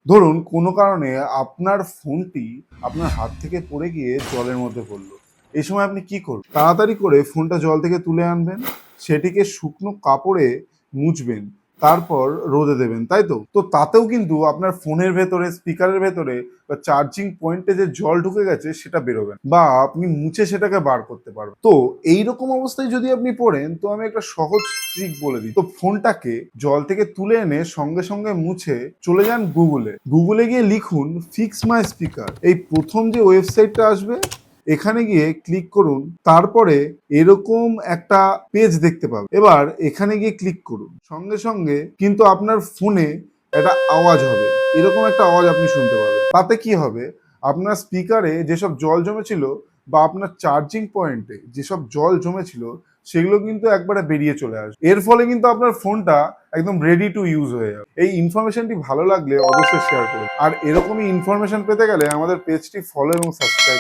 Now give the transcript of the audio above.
ধরুন কোনো কারণে আপনার ফোনটি আপনার হাত থেকে পড়ে গিয়ে জলের মধ্যে পড়লো। এই সময় আপনি কি করবেন? তাড়াতাড়ি করে ফোনটা জল থেকে তুলে আনবেন, সেটিকে শুকনো কাপড়ে মুছবেন, তারপর রোদে দেবেন, তাই তো? তো তাতেও কিন্তু আপনার ফোনের ভেতরে, স্পিকারের ভেতরে বা চার্জিং পয়েন্টে যে জল ঢুকে গেছে সেটা বেরোবে না, বা আপনি মুছে সেটাকে বার করতে পারবেন। তো এইরকম অবস্থায় যদি আপনি পড়েন, তো আমি একটা সহজ ট্রিক বলে দিই। তো ফোনটাকে জল থেকে তুলে এনে সঙ্গে সঙ্গে মুছে চলে যান গুগলে গিয়ে লিখুন ফিক্স মাই স্পিকার। এই প্রথম যে ওয়েবসাইটটা আসবে, এখানে গিয়ে ক্লিক করুন, তারপরে এরকম একটা পেজ দেখতে পাবেন। এবার এখানে গিয়ে ক্লিক করুন, সঙ্গে সঙ্গে কিন্তু আপনার ফোনে একটা আওয়াজ হবে, এরকম একটা আওয়াজ আপনি শুনতে পাবেন। তাতে কি হবে, আপনার স্পিকারে যেসব জল জমেছিল বা আপনার চার্জিং পয়েন্টে যেসব জল জমেছিল সেগুলো কিন্তু একবারে বেরিয়ে চলে আসবে। এর ফলে কিন্তু আপনার ফোনটা একদম রেডি টু ইউজ হয়ে যাবে। এই ইনফরমেশনটি ভালো লাগলে অবশ্যই শেয়ার করুন। আর এরকমই ইনফরমেশন পেতে গেলে আমাদের পেজটি ফলো এবং সাবস্ক্রাইব